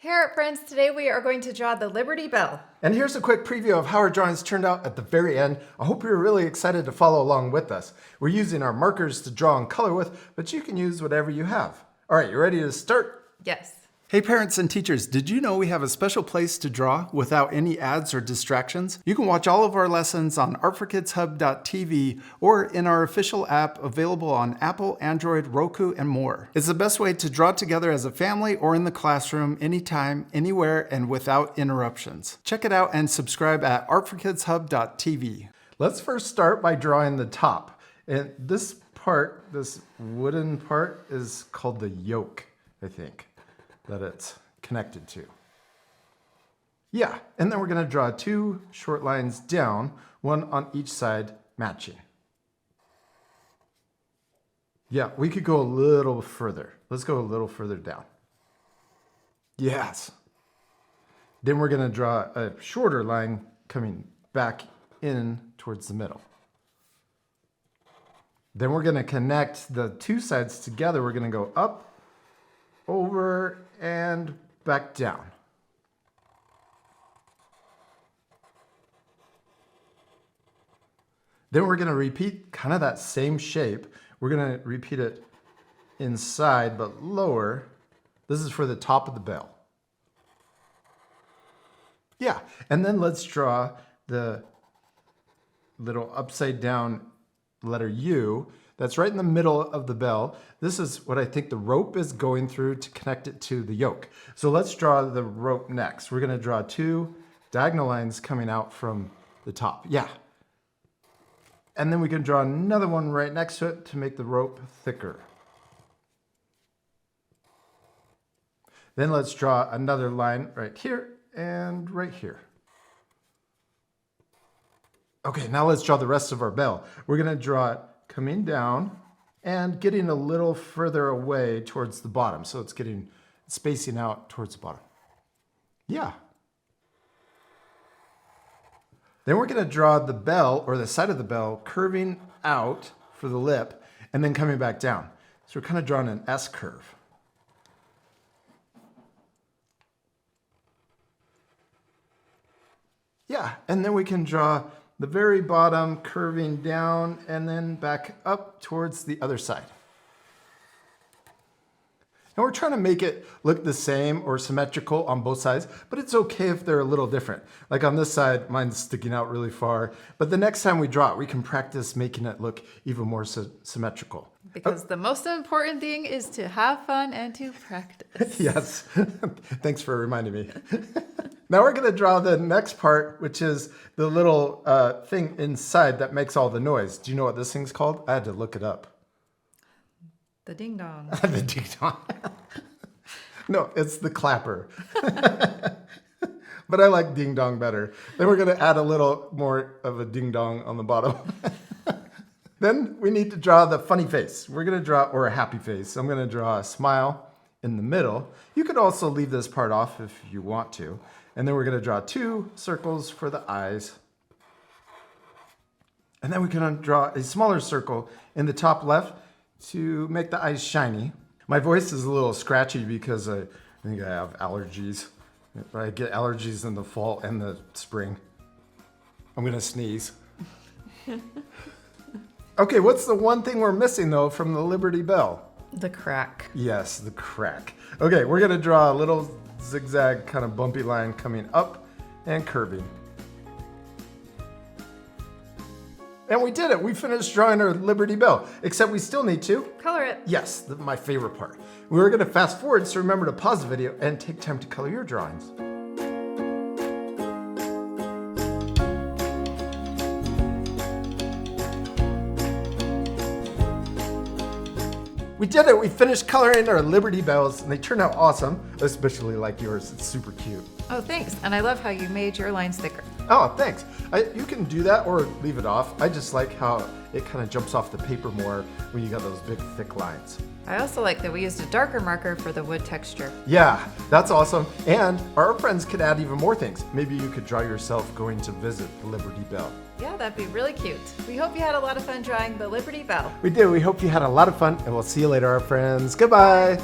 Hey art friends, today we are going to draw the Liberty Bell. And here's a quick preview of how our drawings turned out at the very end. I hope you're really excited to follow along with us. We're using our markers to draw and color with, but you can use whatever you have. All right, you ready to start? Yes. Hey parents and teachers, did you know we have a special place to draw without any ads or distractions? You can watch all of our lessons on artforkidshub.tv or in our official app available on Apple, Android, Roku, and more. It's the best way to draw together as a family or in the classroom anytime, anywhere, and without interruptions. Check it out and subscribe at artforkidshub.tv. Let's first start by drawing the top. And this part, this wooden part, is called the yolk, I think, that it's connected to. Yeah, and then we're going to draw two short lines down, one on each side matching. Yeah, we could go a little further. Let's go a little further down. Yes. Then we're going to draw a shorter line coming back in towards the middle. Then we're going to connect the two sides together. We're going to go up, over, and back down. Then we're going to repeat kind of that same shape. We're going to repeat it inside but lower. This is for the top of the bell. Yeah, and then let's draw the little upside down letter U. That's right in the middle of the bell. This is what I think the rope is going through to connect it to the yoke. So let's draw the rope next. We're going to draw two diagonal lines coming out from the top. Yeah. And then we can draw another one right next to it to make the rope thicker. Then let's draw another line right here and right here. Okay, now let's draw the rest of our bell. We're going to draw it coming down and getting a little further away towards the bottom. So it's getting spacing out towards the bottom. Yeah. Then we're going to draw the bell, or the side of the bell, curving out for the lip and then coming back down. So we're kind of drawing an S curve. Yeah, and then we can draw the very bottom curving down and then back up towards the other side. And we're trying to make it look the same or symmetrical on both sides, but it's okay if they're a little different. Like on this side, mine's sticking out really far, but the next time we draw it, we can practice making it look even more symmetrical. Because the most important thing is to have fun and to practice. Yes, thanks for reminding me. Now we're going to draw the next part, which is the little thing inside that makes all the noise. Do you know what this thing's called? I had to look it up. The ding dong. The ding dong. No, it's the clapper. But I like ding dong better. Then we're going to add a little more of a ding dong on the bottom. Then we need to draw the funny face. We're going to draw, or a happy face. I'm going to draw a smile in the middle. You could also leave this part off if you want to. And then we're going to draw two circles for the eyes. And then we can draw a smaller circle in the top left to make the eyes shiny. My voice is a little scratchy because I think I have allergies. I get allergies in the fall and the spring. I'm going to sneeze. Okay, what's the one thing we're missing though from the Liberty Bell? The crack. Yes, the crack. Okay, we're going to draw a little zigzag kind of bumpy line coming up and curving. And we did it. We finished drawing our Liberty Bell, except we still need to color it. Yes, my favorite part. We're going to fast forward, so remember to pause the video and take time to color your drawings. We did it. We finished coloring our Liberty Bells, and they turned out awesome, especially like yours. It's super cute. Oh, thanks. And I love how you made your lines thicker. Oh, thanks. You can do that or leave it off. I just like how it kind of jumps off the paper more when you got those big, thick lines. I also like that we used a darker marker for the wood texture. Yeah, that's awesome. And our friends could add even more things. Maybe you could draw yourself going to visit the Liberty Bell. Yeah, that'd be really cute. We hope you had a lot of fun drawing the Liberty Bell. We did. We hope you had a lot of fun, and we'll see you later, our friends. Goodbye.